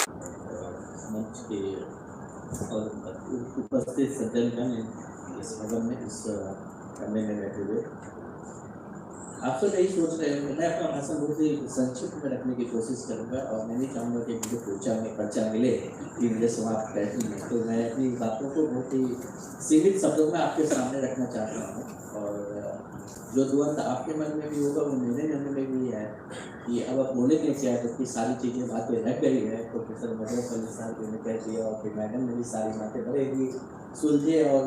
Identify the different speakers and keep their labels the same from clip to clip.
Speaker 1: मंच के और उपस्थित सज्जनगण इस भवन में इस कमरे में बैठे हुए आप सब यही सोच रहे हैं। मैं अपना भाषण बहुत ही संक्षिप्त में रखने की कोशिश करूंगा और मैं नहीं चाहूँगा कि मुझे पर्चा मिले कि मुझे समाप्त करनी है, तो मैं अपनी बातों को बहुत ही सीमित शब्दों में आपके सामने रखना चाहता हूँ। और जो द्वंद आपके मन में भी होगा वो मेरे मन में भी है कि अब आप बोले नहीं चाहिए, जबकि सारी चीज़ें बातें रह गई है। प्रोफेसर मदरस अली साहब ने कह दिया और फिर मैडम ने भी सारी बातें बड़े ही सुलझे और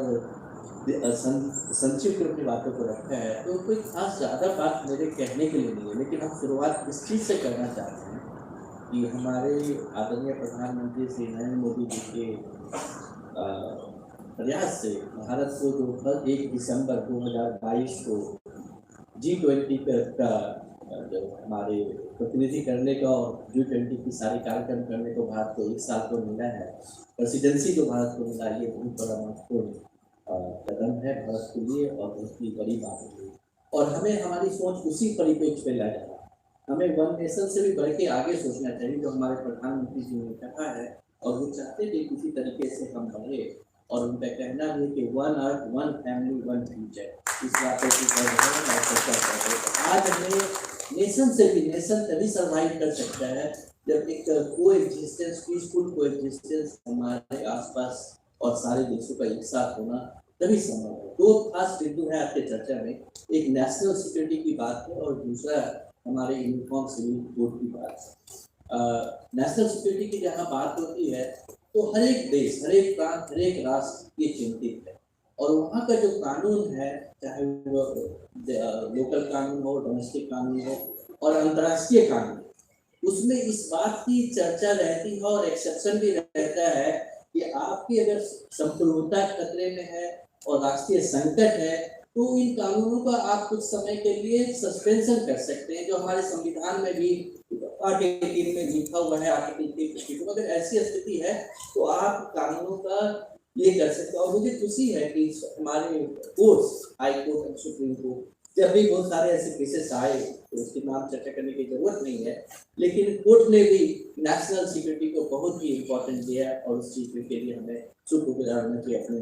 Speaker 1: संक्षिप्त अपनी बातों को रखा है। तो कोई खास ज़्यादा बात मेरे कहने के लिए नहीं है, लेकिन हम शुरुआत इस चीज़ से करना चाहते हैं कि हमारे आदरणीय प्रधानमंत्री श्री नरेंद्र मोदी जी के प्रयास से भारत को जो 1 दिसंबर 2022 को G20 का जो हमारे प्रतिनिधि करने का और G20 की सारे कार्यक्रम करने को भारत को 1 साल को मिला है, प्रेसिडेंसी जो भारत को मिला, ये बहुत बड़ा महत्वपूर्ण कदम है भारत के लिए और बहुत ही बड़ी बात है। और हमें हमारी सोच उसी परिप्रेक्ष्य पे ला जाना, हमें वन नेशन से भी बढ़ के आगे सोचना चाहिए, जो हमारे प्रधानमंत्री जी ने कहा है और वो चाहते थे किसी तरीके से हम बढ़े। और उनका कहना है कि 1 अर्थ 1 फैमिली 1 फ्यूचर, इस बातों की कर रहे हैं और चर्चा कर रहे हैं। आज हमें नेशन से भी, नेशन तभी सर्वाइव कर सकता है जब एक को एग्जिस्टेंस, पीसफुल को एग्जिस्टेंस हमारे आसपास और सारे देशों का एक साथ होना तभी संभव है। 2 खास बिंदु है आपके चर्चा में, एक नेशनल सिक्योरिटी की बात है और दूसरा हमारे यूनिफॉर्म सिविल कोड की बात है। नेशनल सिक्योरिटी की जहाँ बात होती है तो हर एक देश, हर एक प्रांत, हर एक राष्ट्र ये चिंतित है और वहाँ का जो कानून है, चाहे वो लोकल कानून हो, डोमेस्टिक कानून हो और अंतर्राष्ट्रीय कानून, उसमें इस बात की चर्चा रहती है और एक्सेप्शन भी रहता है कि आपकी अगर संप्रभुता खतरे में है और राष्ट्रीय संकट है तो इन कानूनों का आप कुछ समय के लिए सस्पेंशन कर सकते हैं, जो हमारे संविधान में भी आर्टिकल 3 में लिखा हुआ है। आर्टिकल 3 अगर ऐसी स्थिति है तो आप कानूनों का ये कर सकते हैं। और मुझे खुशी है कि हमारे कोर्ट्स, हाई कोर्ट और सुप्रीम कोर्ट, जब भी बहुत सारे ऐसे केसेस आए तो उसके नाम चर्चा करने की जरूरत नहीं है, लेकिन कोर्ट ने भी नेशनल सिक्योरिटी को बहुत ही इम्पोर्टेंट दिया और उस चीज के लिए हमें शुक्रगुजार होना चाहिए अपने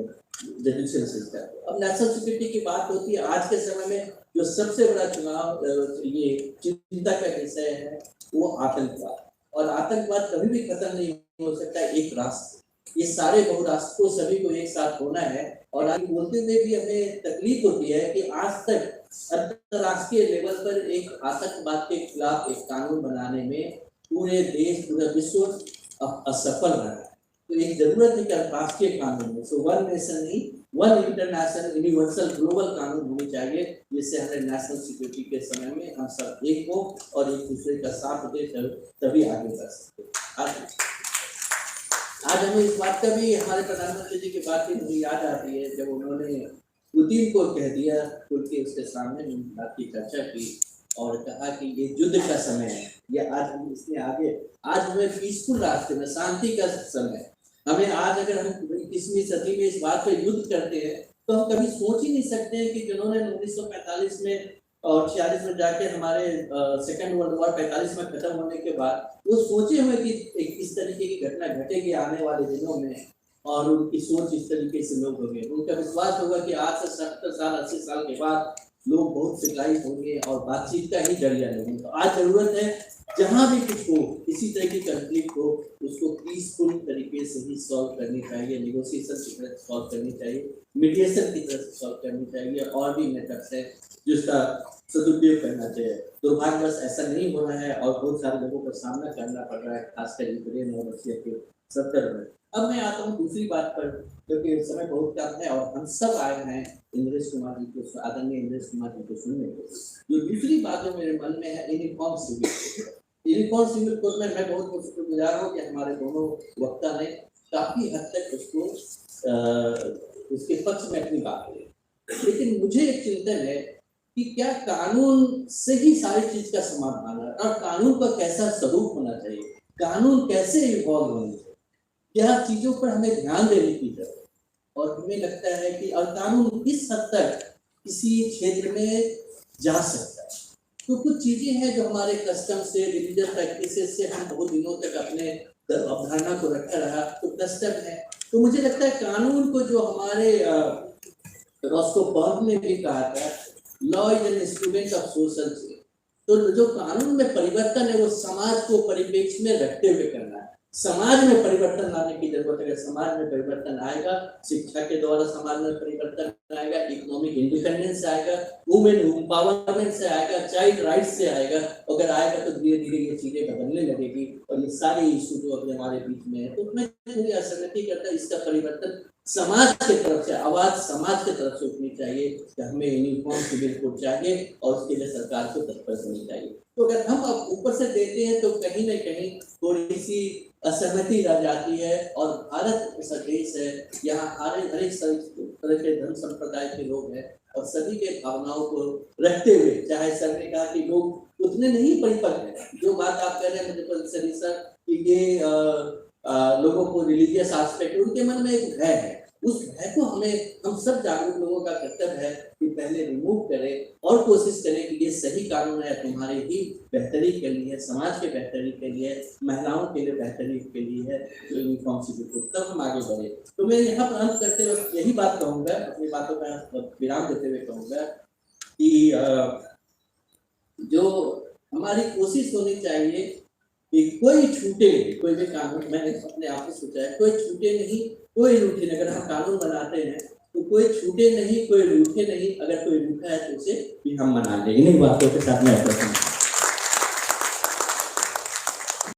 Speaker 1: जुडिशियल सिस्टम को। अब नेशनल सिक्योरिटी की बात होती है, आज के समय में जो सबसे बड़ा चुनाव ये चिंता का विषय है वो आतंकवाद। और आतंकवाद कभी भी खत्म नहीं हो सकता एक राष्ट्र, ये सारे बहुराष्ट्र को सभी को एक साथ होना है। और आगे बोलते हुए भी हमें तकलीफ होती है कि आज तक अंतरराष्ट्रीय लेवल पर एक आतंकवाद के खिलाफ एक कानून बनाने में पूरे देश, पूरा विश्व असफल रहा है। तो एक जरूरत है कि अंतरराष्ट्रीय कानून में, सो 1 नेशन नहीं, 1 इंटरनेशनल यूनिवर्सल ग्लोबल कानून होने चाहिए, जिससे हमें नेशनल सिक्योरिटी के समय में हम सब एक हो और एक दूसरे का साथ दे तभी आगे बढ़ सकते। आज हमें इस बात का भी हमारे प्रधानमंत्री जी की बात मुझे याद आती है जब उन्होंने पुतिन को कह दिया, खुल के उसके सामने बात की चर्चा की और कहा कि ये युद्ध का समय है। ये आज हम इसमें आगे, आज हमें पीसफुल रास्ते में, शांति का समय है। हमें आज अगर हम 21वीं सदी में इस बात पर युद्ध करते हैं तो हम कभी सोच ही नहीं सकते हैं कि जिन्होंने 1945 में और 46 में जाके हमारे सेकेंड वर्ल्ड वॉर 45 में खत्म होने के बाद वो सोचे हुए कि इस तरीके की घटना घटेगी आने वाले दिनों में, और उनकी सोच इस तरीके से लोग होंगे, उनका विश्वास होगा कि आज से 70 साल 80 साल के बाद लोग बहुत सिखलाई होंगे और बातचीत का ही जरिया लेंगे। तो आज जरूरत है जहाँ भी कुछ हो, किसी तरह की कंफ्लिक्ट हो, उसको पीसफुल तरीके से ही सॉल्व करनी चाहिए, निगोशिएशन की तरह सॉल्व करनी चाहिए, मीडिएशन की तरह सॉल्व करनी चाहिए और भी मेथड्स है जिसका सदुपयोग करना चाहिए। दुर्भाग्यवश ऐसा नहीं हो रहा है और बहुत सारे लोगों का सामना करना पड़ रहा है, खासकर यूक्रेन और रशिया के सत्तर में। अब मैं आता हूँ दूसरी बात पर, क्योंकि समय बहुत कम है और हम सब आए हैं इंद्रेश कुमार जी को, आदरणीय इंद्रेश कुमार जी को सुनने को। जो दूसरी बात जो मेरे मन में है, uniform civil code. Uniform civil code में मैं बहुत शुक्रगुजार हूँ कि हमारे दोनों वक्ता ने काफी हद तक उसको उसके पक्ष में अपनी बात कही, लेकिन मुझे एक चिंतन है कि क्या कानून से ही सारी चीज का समाधान है और कानून का कैसा स्वरूप होना चाहिए, कानून कैसे इवॉल्व होने चाहिए, क्या चीजों पर हमें ध्यान देने की जरूरत है। और हमें लगता है कि और कानून किस हद तक किसी क्षेत्र में जा सकता है। तो कुछ चीजें हैं जो हमारे कस्टम से, रिलीजियस प्रैक्टिसेस से हम बहुत दिनों तक अपने अवधारणा को रखा रहा तो कस्टम है। तो मुझे लगता है कानून को जो हमारे रॉस्को पर्ल ने भी कहा था, law is an instrument of social change. तो जो कानून में परिवर्तन है वो समाज को परिप्रेक्ष्य में रखते हुए करना है। समाज में परिवर्तन लाने की जरूरत है। समाज में परिवर्तन आएगा, शिक्षा के द्वारा समाज में परिवर्तन आएगा, इकोनॉमिक इंडिपेंडेंस से आएगा, वुमेन एम्पावरमेंट से आएगा, चाइल्ड राइट्स से आएगा। अगर आएगा तो धीरे धीरे ये चीजें बदलने लगेगी और ये सारे इशू जो अभी हमारे बीच में है, तो मैं पूरी असहमति करता हूँ। इसका परिवर्तन समाज की तरफ से, आवाज समाज की तरफ से उठनी चाहिए कि हमें यूनिफॉर्म सिविल कोड चाहिए और उसके लिए सरकार को तत्पर होनी चाहिए। तो अगर हम अब ऊपर से देते हैं तो कहीं न कहीं थोड़ी सी असहमति रह जाती है। और भारत ऐसा देश है, यहाँ हर एक तरह के धर्म संप्रदाय के लोग हैं और सभी के भावनाओं को रखते हुए, चाहे सर ने कहा कि लोग उतने नहीं परिपक्व हैं, जो बात आप कह रहे हैं मुझे सर कि ये लोगों को रिलीजियस एस्पेक्ट, उनके मन में एक भय है। उस भय को हम सब जागरूक लोगों का कर्तव्य है कि पहले रिमूव करें और कोशिश करें कि ये सही कानून है, तुम्हारे ही बेहतरी के लिए, समाज के बेहतरी के लिए, महिलाओं के लिए बेहतरी के लिए है, जो यूनिफॉर्म सिविल कोड, तब हम आगे बढ़े। तो मैं यहाँ पर अंत करते हुए यही बात कहूँगा, अपनी बातों का विराम देते हुए कहूँगा कि जो हमारी कोशिश होनी चाहिए कि कोई छूटे, कोई भी कानून, मैंने अपने आप से सोचा है, कोई छूटे नहीं, कोई रूठे नहीं। अगर हम कानून बनाते हैं तो कोई छूटे नहीं, कोई रूठे नहीं। अगर कोई रूठा है तो उसे भी हम मना लें। इन्हीं बातों के साथ मैं